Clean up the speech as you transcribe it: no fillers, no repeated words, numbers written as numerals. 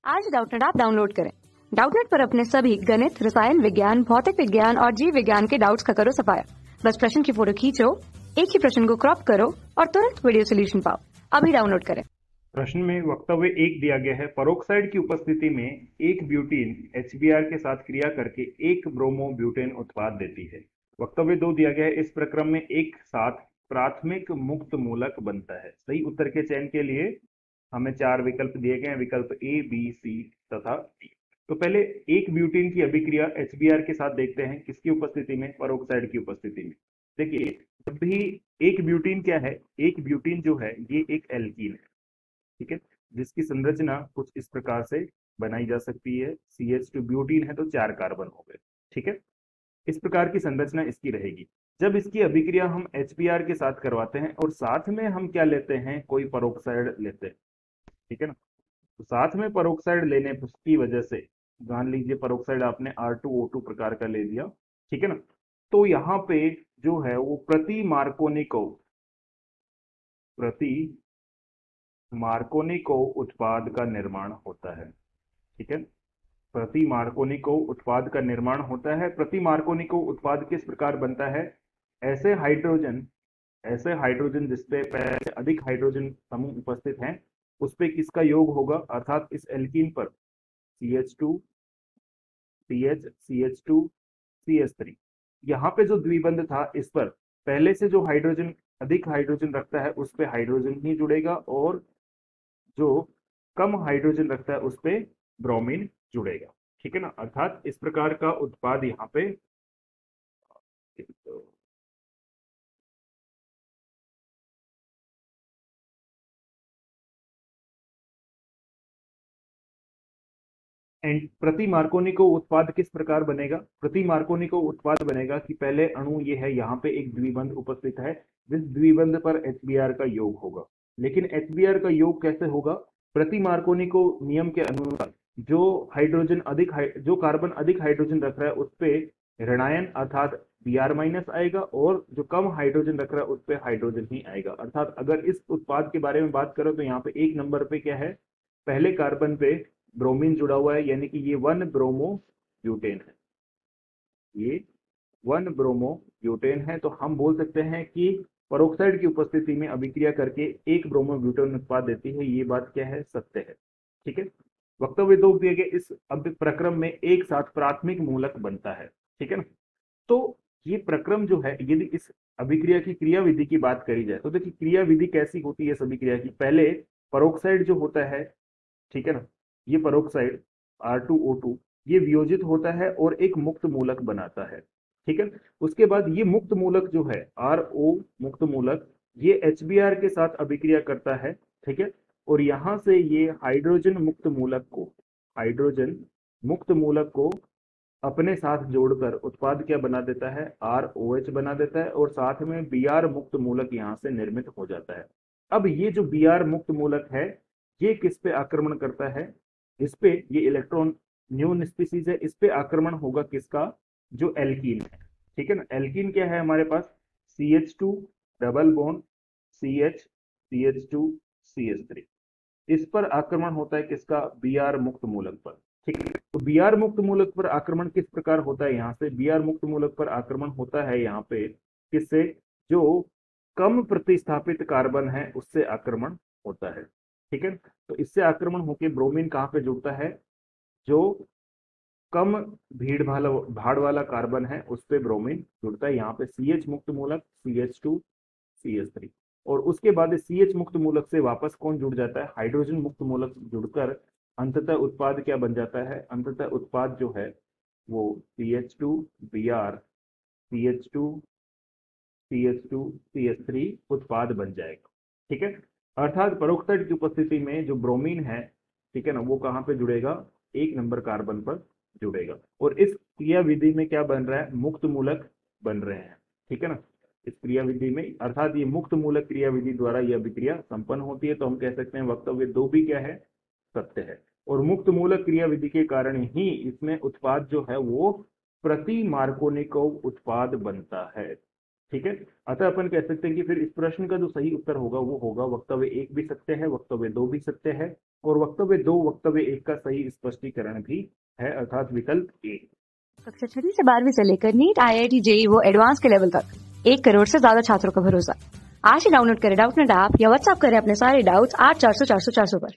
आज Doubtnut app download करें। Doubtnut पर अपने सभी गणित, रसायन विज्ञान, भौतिक विज्ञान और जीव विज्ञान के डाउट्स का करो सफाया। बस प्रश्न की फोटो खींचो, एक ही प्रश्न को क्रॉप करो और तुरंत वीडियो सोल्यूशन पाओ। अभी डाउनलोड करें। प्रश्न में वक्तव्य एक दिया गया है। परोक्साइड की उपस्थिति में एक ब्यूटीन HBr के साथ क्रिया करके एक ब्रोमो ब्यूटेन उत्पाद देती है। वक्तव्य दो दिया गया है। इस प्रक्रम में एक साथ प्राथमिक मुक्त मूलक बनता है। सही उत्तर के चयन के लिए हमें चार विकल्प दिए गए हैं, विकल्प ए, बी, सी तथा डी। तो पहले एक ब्यूटीन की अभिक्रिया HBr के साथ देखते हैं। किसकी उपस्थिति में? परोक्साइड की उपस्थिति में। देखिए, जब भी एक ब्यूटीन क्या है, एक ब्यूटीन जो है ये एक एल्कीन है, ठीक है, जिसकी संरचना कुछ इस प्रकार से बनाई जा सकती है। CH2 ब्यूटीन है तो 4 कार्बन हो गए, ठीक है। इस प्रकार की संरचना इसकी रहेगी। जब इसकी अभिक्रिया हम HBr के साथ करवाते हैं और साथ में हम क्या लेते हैं, कोई परोक्साइड लेते हैं, ठीक है ना। तो साथ में परोक्साइड लेने की वजह से, मान लीजिए परोक्साइड आपने R2O2 प्रकार का ले लिया, ठीक है ना, तो यहाँ पे जो है वो प्रति मार्कोनिको उत्पाद का निर्माण होता है, ठीक है। प्रति मार्कोनिको उत्पाद का निर्माण होता है। प्रति मार्कोनिको उत्पाद किस प्रकार बनता है? ऐसे हाइड्रोजन जिसपे पहले से अधिक हाइड्रोजन समूह उपस्थित हैं, उस पे किसका योग होगा, अर्थात इस एल्कीन पर CH2 CH CH2 CH3। यहाँ पे जो द्विबंध था, इस पर पहले से जो हाइड्रोजन अधिक हाइड्रोजन रखता है उस पे हाइड्रोजन ही जुड़ेगा और जो कम हाइड्रोजन रखता है उस पे ब्रोमीन जुड़ेगा, ठीक है ना। अर्थात इस प्रकार का उत्पाद यहाँ पे प्रति मार्कोनिको उत्पाद किस प्रकार बनेगा? प्रति मार्कोनिको उत्पाद बनेगा कि पहले अणु ये है, यहाँ पे एक द्विबंध उपस्थित है, जिस द्विबंध पर HBr का योग होगा। लेकिन HBr का योग कैसे होगा? प्रति मार्कोनिको नियम के अनुसार जो कार्बन अधिक हाइड्रोजन रख रहा है उस पे ऋणायन अर्थात Br- आएगा और जो कम हाइड्रोजन रख रहा है उस पे हाइड्रोजन ही आएगा। अर्थात अगर इस उत्पाद के बारे में बात करो तो यहाँ पे एक नंबर पे क्या है, पहले कार्बन पे ब्रोमीन जुड़ा हुआ है, यानी कि ये 1 ब्रोमो ब्यूटेन है, ये 1 ब्रोमो ब्यूटेन है। तो हम बोल सकते हैं कि परोक्साइड की उपस्थिति में अभिक्रिया करके एक ब्रोमो ब्यूटेन उत्पाद देती है। ये बात क्या है, सत्य है, ठीक है। वक्तव्य दो दिए गए। इस प्रक्रम में एक साथ प्राथमिक मूलक बनता है, ठीक है ना। तो ये प्रक्रम जो है, यदि इस अभिक्रिया की क्रिया विधि की बात करी जाए तो देखिए क्रिया विधि कैसी होती है इस अभिक्रिया की। पहले परोक्साइड जो होता है, ठीक है ना, ये परोक्साइड R2O2 ये वियोजित होता है और एक मुक्त मूलक बनाता है, ठीक है। उसके बाद ये मुक्त मूलक जो है RO मुक्त मूलक, ये HBr के साथ अभिक्रिया करता है, ठीक है। और यहां से ये हाइड्रोजन मुक्त मूलक को अपने साथ जोड़कर उत्पाद क्या बना देता है, ROH बना देता है और साथ में Br मुक्त मूलक यहां से निर्मित हो जाता है। अब ये जो Br मुक्त मूलक है ये किस पे आक्रमण करता है? इस पे, ये इलेक्ट्रॉन न्यून स्पीसीज है, इस पे आक्रमण होगा किसका? जो एल्कीन है, ठीक है ना। एल्कीन क्या है हमारे पास? CH2 double bond CH CH2 CH3। इस पर आक्रमण होता है किसका? Br मुक्त मूलक पर, ठीक है। तो Br मुक्त मूलक पर आक्रमण किस प्रकार होता है? यहाँ से Br मुक्त मूलक पर आक्रमण होता है यहाँ पे किससे? जो कम प्रतिस्थापित कार्बन है उससे आक्रमण होता है, ठीक है। तो इससे आक्रमण होकर ब्रोमीन कहाँ पे जुड़ता है? जो कम भाड़ वाला कार्बन है उस पे ब्रोमीन जुड़ता है। यहाँ पे CH मुक्त मूलक CH2 CH3 और उसके बाद CH मुक्त मूलक से वापस कौन जुड़ जाता है? हाइड्रोजन मुक्त मूलक जुड़कर अंततः उत्पाद क्या बन जाता है? अंततः उत्पाद जो है वो CH2 Br CH2 CH2 CH3 उत्पाद बन जाएगा, ठीक है। अर्थात परोक्साइड की उपस्थिति में जो ब्रोमीन है, ठीक है ना, वो कहाँ पे जुड़ेगा? एक नंबर कार्बन पर जुड़ेगा और इस क्रिया विधि में क्या बन रहा है? मुक्त मूलक बन रहे हैं, ठीक है ना। इस क्रिया विधि में, अर्थात ये मुक्त मूलक क्रिया विधि द्वारा यह अभिक्रिया संपन्न होती है। तो हम कह सकते हैं वक्तव्य दो भी क्या है, सत्य है। और मुक्त मूलक क्रिया विधि के कारण ही इसमें उत्पाद जो है वो प्रति मार्कोनिकोव उत्पाद बनता है। ठीक है। अतः अपन कह सकते हैं कि फिर इस प्रश्न का जो सही उत्तर होगा वो होगा वक्तव्य 1 भी सत्य है, वक्तव्य 2 भी सत्य है, और वक्तव्य 2 वक्तव्य 1 का सही स्पष्टीकरण भी है, अर्थात विकल्प ए। कक्षा 6 से 12वीं से लेकर नीट, IIT, JEE वो एडवांस के लेवल तक 1 करोड़ से ज्यादा छात्रों का भरोसा। आज ही डाउनलोड करें डाउटनेट ऐप या व्हाट्सएप करें अपने सारे डाउट्स 8400 400 400 पर।